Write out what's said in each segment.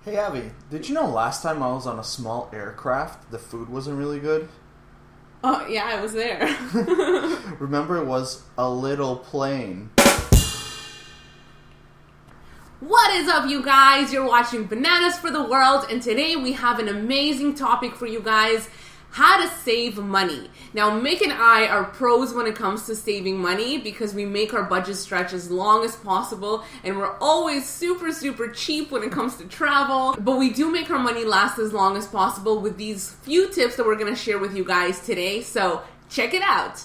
Hey Abby, did you know last time I was on a small aircraft, the food wasn't really good? Oh, yeah, I was there. Remember, it was a little plane. What is up, you guys? You're watching Bananas for the World, and today we have an amazing topic for you guys: how to save money. Now, Mick and I are pros when it comes to saving money because we make our budget stretch as long as possible, and we're always super cheap when it comes to travel. But we do make our money last as long as possible with these few tips that we're going to share with you guys today. So check it out.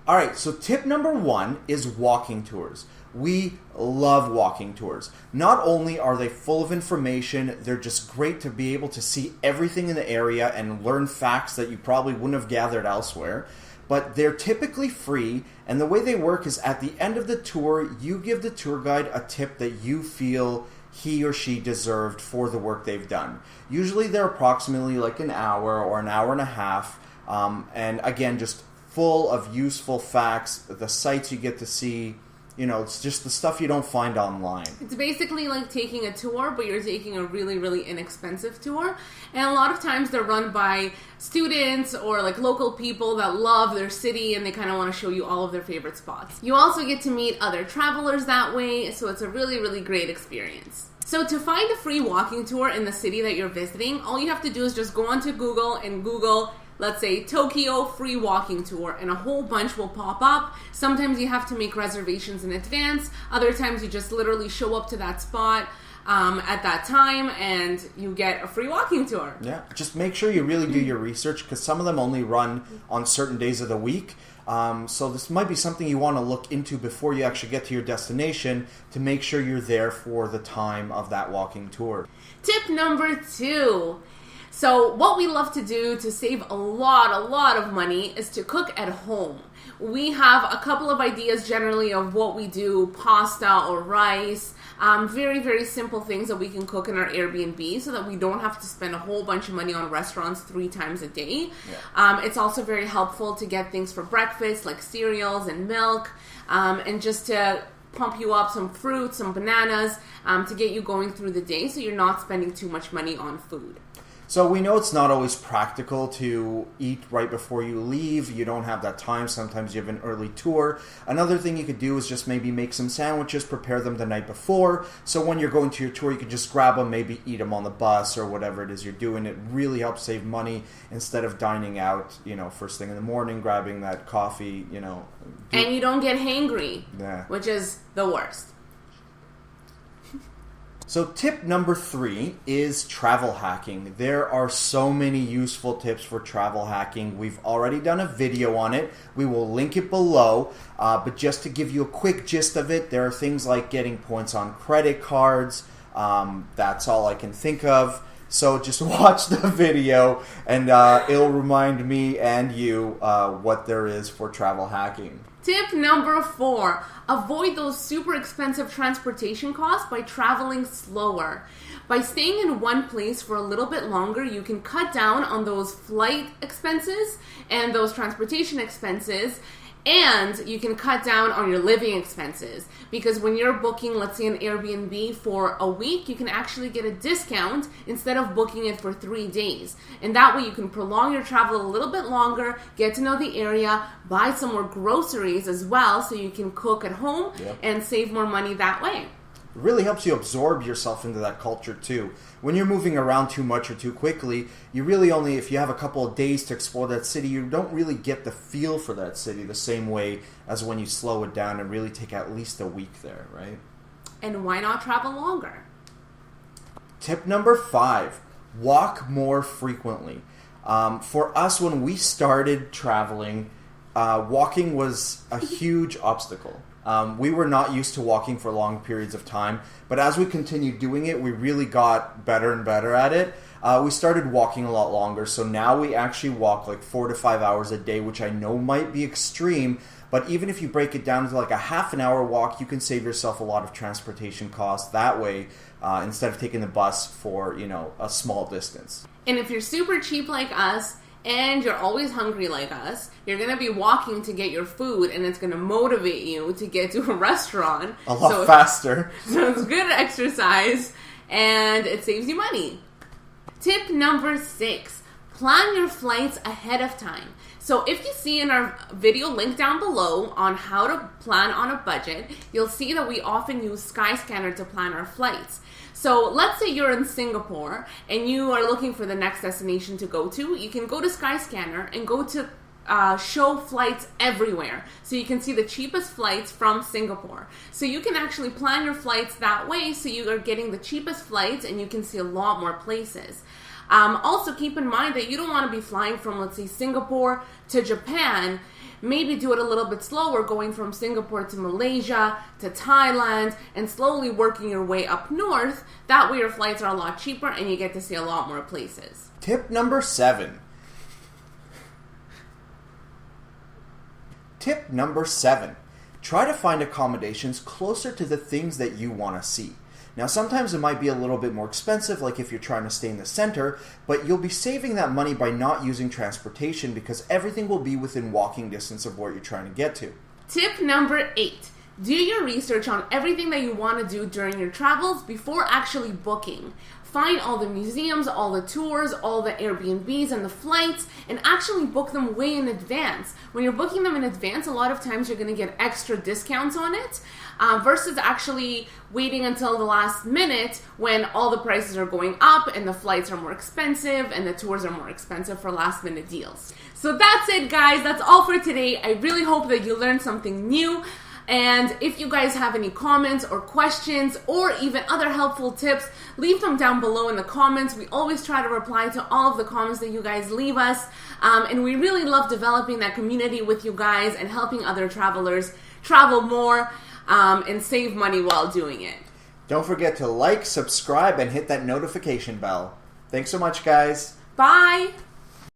Alright, so tip number 1 is walking tours. We love walking tours. Not only are they full of information, they're just great to be able to see everything in the area and learn facts that you probably wouldn't have gathered elsewhere. But they're typically free, and the way they work is at the end of the tour, you give the tour guide a tip that you feel he or she deserved for the work they've done. Usually they're approximately like an hour or an hour and a half, and again, just full of useful facts, the sights you get to see. You know, it's just the stuff you don't find online. It's basically like taking a tour, but you're taking a really inexpensive tour. And a lot of times they're run by students or like local people that love their city and they kind of want to show you all of their favorite spots. You also get to meet other travelers that way, so it's a really great experience. So to find a free walking tour in the city that you're visiting, all you have to do is just go onto Google and Google, let's say, Tokyo free walking tour, and a whole bunch will pop up. Sometimes you have to make reservations in advance. Other times you just literally show up to that spot at that time and you get a free walking tour. Yeah, just make sure you really do your research because some of them only run on certain days of the week. So this might be something you want to look into before you actually get to your destination to make sure you're there for the time of that walking tour. Tip number 2. So what we love to do to save a lot of money is to cook at home. We have a couple of ideas generally of what we do: pasta or rice, very simple things that we can cook in our Airbnb so that we don't have to spend a whole bunch of money on restaurants 3 times a day. Yeah. It's also very helpful to get things for breakfast like cereals and milk, and just to pump you up some fruits, some bananas, to get you going through the day so you're not spending too much money on food. So we know it's not always practical to eat right before you leave. You don't have that time. Sometimes you have an early tour. Another thing you could do is just maybe make some sandwiches, prepare them the night before. So when you're going to your tour, you can just grab them, maybe eat them on the bus or whatever it is you're doing. It really helps save money instead of dining out, first thing in the morning, grabbing that coffee, And you don't get hangry, yeah, which is the worst. So tip number 3 is travel hacking. There are so many useful tips for travel hacking. We've already done a video on it. We will link it below. But just to give you a quick gist of it, there are things like getting points on credit cards. That's all I can think of. So just watch the video and it'll remind me and you what there is for travel hacking. Tip number 4, avoid those super expensive transportation costs by traveling slower. By staying in one place for a little bit longer, you can cut down on those flight expenses and those transportation expenses, and you can cut down on your living expenses. Because when you're booking, let's say, an Airbnb for a week, you can actually get a discount instead of booking it for 3 days. And that way you can prolong your travel a little bit longer, get to know the area, buy some more groceries as well so you can cook at home. Yep. And save more money that way. It really helps you absorb yourself into that culture too. When you're moving around too much or too quickly, you really only, if you have a couple of days to explore that city, you don't really get the feel for that city the same way as when you slow it down and really take at least a week there, right? And why not travel longer? Tip number 5, walk more frequently. For us, when we started traveling, walking was a huge obstacle. We were not used to walking for long periods of time, but as we continued doing it, we really got better and better at it. We started walking a lot longer, so now we actually walk like 4 to 5 hours a day, which I know might be extreme, but even if you break it down to like a half an hour walk, you can save yourself a lot of transportation costs that way, instead of taking the bus for, a small distance. And if you're super cheap like us, and you're always hungry like us, you're going to be walking to get your food, and it's going to motivate you to get to a restaurant. A lot faster. So it's good exercise, and it saves you money. Tip number 6, plan your flights ahead of time. So if you see in our video link down below on how to plan on a budget, you'll see that we often use Skyscanner to plan our flights. So let's say you're in Singapore and you are looking for the next destination to go to. You can go to Skyscanner and go to show flights everywhere. So you can see the cheapest flights from Singapore. So you can actually plan your flights that way so you are getting the cheapest flights and you can see a lot more places. Also keep in mind that you don't want to be flying from, let's say, Singapore to Japan. Maybe do it a little bit slower, going from Singapore to Malaysia, to Thailand, and slowly working your way up north. That way your flights are a lot cheaper and you get to see a lot more places. Tip number 7. Tip number 7. Try to find accommodations closer to the things that you want to see. Now, sometimes it might be a little bit more expensive, like if you're trying to stay in the center, but you'll be saving that money by not using transportation because everything will be within walking distance of what you're trying to get to. Tip number 8. Do your research on everything that you want to do during your travels before actually booking. Find all the museums, all the tours, all the Airbnbs and the flights, and actually book them way in advance. When you're booking them in advance, a lot of times you're going to get extra discounts on it, versus actually waiting until the last minute when all the prices are going up and the flights are more expensive and the tours are more expensive for last minute deals. So that's it, guys. That's all for today. I really hope that you learned something new. And if you guys have any comments or questions or even other helpful tips, leave them down below in the comments. We always try to reply to all of the comments that you guys leave us. And we really love developing that community with you guys and helping other travelers travel more and save money while doing it. Don't forget to like, subscribe, and hit that notification bell. Thanks so much, guys. Bye!